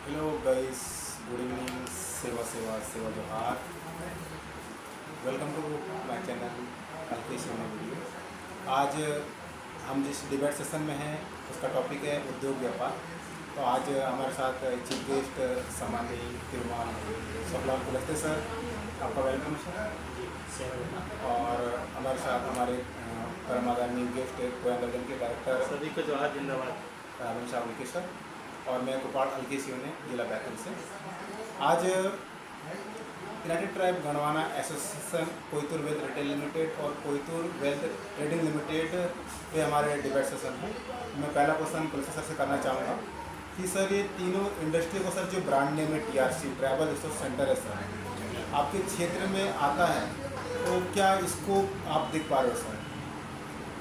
Hello guys, good evening. सेवा सेवा सेवा जोहार। वेलकम टू माय चैनल हल्की सोना वीडियो। आज हम जिस डिबेट सेशन में हैं उसका टॉपिक है उद्योग व्यापार। तो आज हमारे साथ चीफ गेस्ट समानी तिरुमान सबलाल कुलस्ते सर, आपका वेलकम सर। जी सेवा। और हमारे साथ हमारे परम आदरणीय गेस्ट गोयंदर्जन के डायरेक्टर सभी को जोहार, जिंदाबाद। रावण शाह उल्के सर, और मैं गोपाल हल्की सियोने जिला बैतूल से। आज united tribe Gondwana association Koytur wealth retail limited और कोयतुर वेल्थ ट्रेडिंग लिमिटेड पे हमारे डिबेट सेशन है। मैं पहला क्वेश्चन कुलस्ते सर से करना चाहूँगा कि सर ये तीनों इंडस्ट्री को सर जो ब्रांड नेम है टीआरसी ट्राइबल रिसोर्स सेंटर है सर, आपके क्षेत्र में आता है, तो क्या इसको आप देख पा रहे हो सर?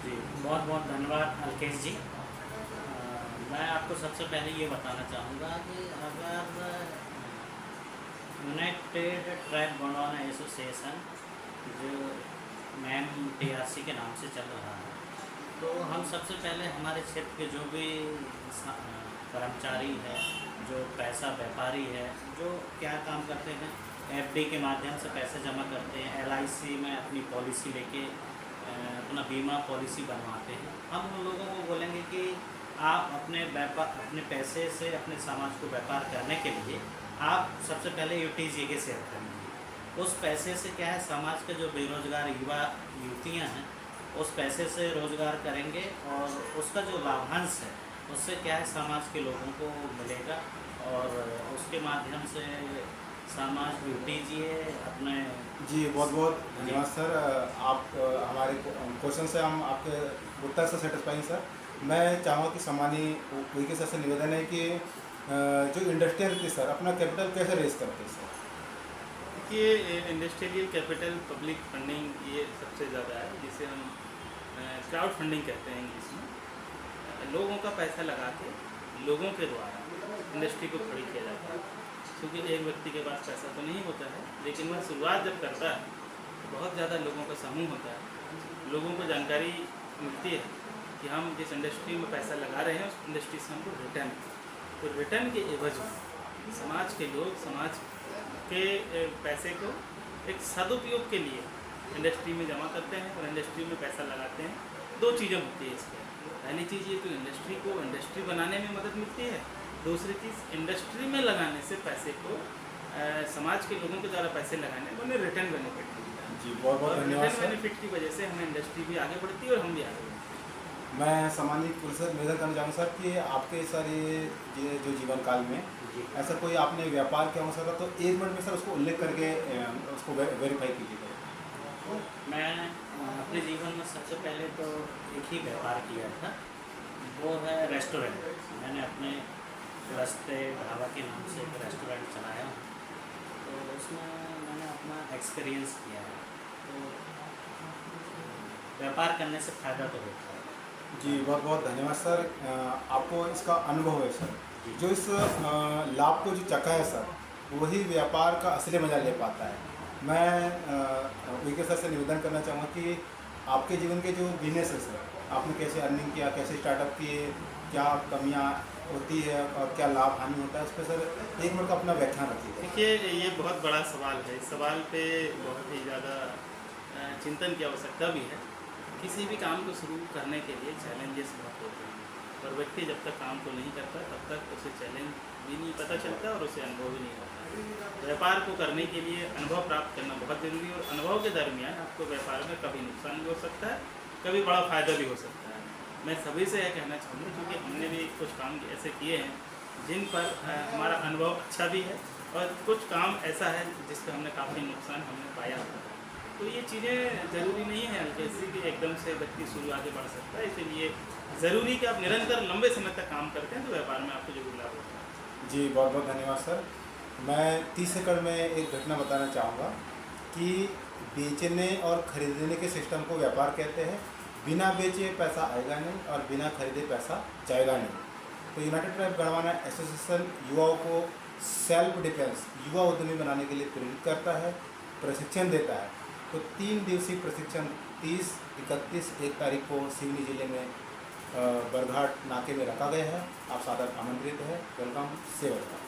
जी बहुत बहुत धन्यवाद अल्केश जी। मैं आपको सबसे पहले ये बताना चाहूँगा कि अगर यूनाइटेड ट्राइब गोंडवाना एसोसिएशन जो मैम टीआरसी के नाम से चल रहा है, तो हम सबसे पहले हमारे क्षेत्र के जो भी कर्मचारी है, जो पैसा व्यापारी है, जो क्या काम करते हैं, एफडी के माध्यम से पैसे जमा करते हैं, एलआईसी में अपनी पॉलिसी लेके अपना बीमा पॉलिसी बनवाते हैं, हम उन लोगों को बोलेंगे कि आप अपने व्यापार अपने पैसे से अपने समाज को व्यापार करने के लिए आप सबसे पहले यूटीजी के शेयर करेंगे। उस पैसे से क्या है, समाज के जो बेरोजगार युवा युवतियां हैं उस पैसे से रोजगार करेंगे और उसका जो लाभांश है उससे क्या है समाज के लोगों को मिलेगा और उसके माध्यम से समाज यूटीजी अपने। जी बहुत बहुत धन्यवाद सर। आप हमारे क्वेश्चन से हम आपके उत्तर से सेटिस्फाइंग सर। मैं चाहूँगा कि सम्मानी उनके सर से निवेदन है कि जो इंडस्ट्रियल की सर अपना कैपिटल कैसे रेज करते हैं सर? देखिए, इंडस्ट्रियल कैपिटल पब्लिक फंडिंग ये सबसे ज़्यादा है, जिसे हम क्राउड फंडिंग कहते हैं इंग्लिश में। लोगों का पैसा लगा के लोगों के द्वारा इंडस्ट्री को खड़ी किया जाता है, क्योंकि एक व्यक्ति के पास पैसा तो नहीं होता है, लेकिन वह शुरुआत जब करता है तो बहुत ज़्यादा लोगों का समूह होता है, लोगों को जानकारी मिलती है कि हम जिस इंडस्ट्री में पैसा लगा रहे हैं उस इंडस्ट्री से हमको रिटर्न, तो रिटर्न के एवज में समाज के लोग समाज के पैसे को एक सदुपयोग के लिए इंडस्ट्री में जमा करते हैं और इंडस्ट्री में पैसा लगाते हैं। दो चीज़ें होती है इसमें, पहली चीज़ ये तो इंडस्ट्री को इंडस्ट्री बनाने में मदद मिलती है, दूसरी चीज़ इंडस्ट्री में लगाने से पैसे को समाज के लोगों के द्वारा पैसे लगाने में उन्हें रिटर्न बेनिफिट मिलता है। जी बहुत बहुत धन्यवाद रिटर्न सर। बेनिफिट की वजह से हमें इंडस्ट्री भी आगे बढ़ती है और हम भी आगे बढ़ते हैं। मैं सम्मानित पुलिस से निवेदन करना चाहूँगा सर कि आपके सर ये जो जीवन काल में जी ऐसा कोई आपने व्यापार किया हो सर, तो 1 मिनट में सर उसको उल्लेख करके उसको वेरीफाई कीजिएगा। मैं अपने जीवन में सबसे पहले तो एक ही व्यापार किया था, वो है रेस्टोरेंट। मैंने अपने कुलस्ते ढाबा के नाम से एक रेस्टोरेंट चलाया हूँ, तो उसमें मैंने अपना एक्सपीरियंस किया है। तो व्यापार करने से फ़ायदा तो होता है। जी बहुत बहुत धन्यवाद सर। आपको इसका अनुभव है सर, जो इस लाभ को जो चखा है सर, वही व्यापार का असली मजा ले पाता है। मैं वीके सर से निवेदन करना चाहूँगा कि आपके जीवन के जो बिजनेस है सर, आपने कैसे अर्निंग किया, कैसे स्टार्टअप किए, क्या कमियाँ होती है और क्या लाभ हानि होता है, उस पर सर 1 मिनट का अपना व्याख्यान रखिएगा। देखिए, ये बहुत बड़ा सवाल है। इस सवाल पे बहुत ही ज़्यादा चिंतन की आवश्यकता भी है। किसी भी काम को शुरू करने के लिए चैलेंजेस बहुत होते हैं, और व्यक्ति जब तक काम को नहीं करता तब तक उसे चैलेंज भी नहीं पता चलता और उसे अनुभव भी नहीं होता। व्यापार को करने के लिए अनुभव प्राप्त करना बहुत ज़रूरी है, और अनुभव के दरमियान आपको व्यापार में कभी नुकसान भी हो सकता है, कभी बड़ा फ़ायदा भी हो सकता है। मैं सभी से यह कहना चाहूँगा, क्योंकि हमने भी कुछ काम ऐसे किए हैं जिन पर हमारा अनुभव अच्छा भी है, और कुछ काम ऐसा है जिस पर हमने काफ़ी नुकसान हमने पाया होता है। तो ये चीज़ें ज़रूरी नहीं है कैसे कि एकदम से व्यक्ति शुरू आगे बढ़ सकता है, इसलिए ज़रूरी कि आप निरंतर लंबे समय तक काम करते हैं तो व्यापार में आपको जरूर लाभ होता है। जी बहुत बहुत धन्यवाद सर। मैं 30 सेकंड में एक घटना बताना चाहूँगा कि बेचने और खरीदने के सिस्टम को व्यापार कहते हैं। बिना बेचे पैसा आएगा नहीं और बिना खरीदे पैसा जाएगा नहीं। तो यूनाइटेड ट्राइब गणवाना एसोसिएशन युवाओं को सेल्फ डिफेंस युवा उद्यमी बनाने के लिए प्रेरित करता है, प्रशिक्षण देता है। तो 3 दिवसीय प्रशिक्षण 30, 31, 1 तारीख को सिवनी जिले में बरघाट नाके में रखा गया है। आप सादर आमंत्रित हैं। वेलकम से वेलकम।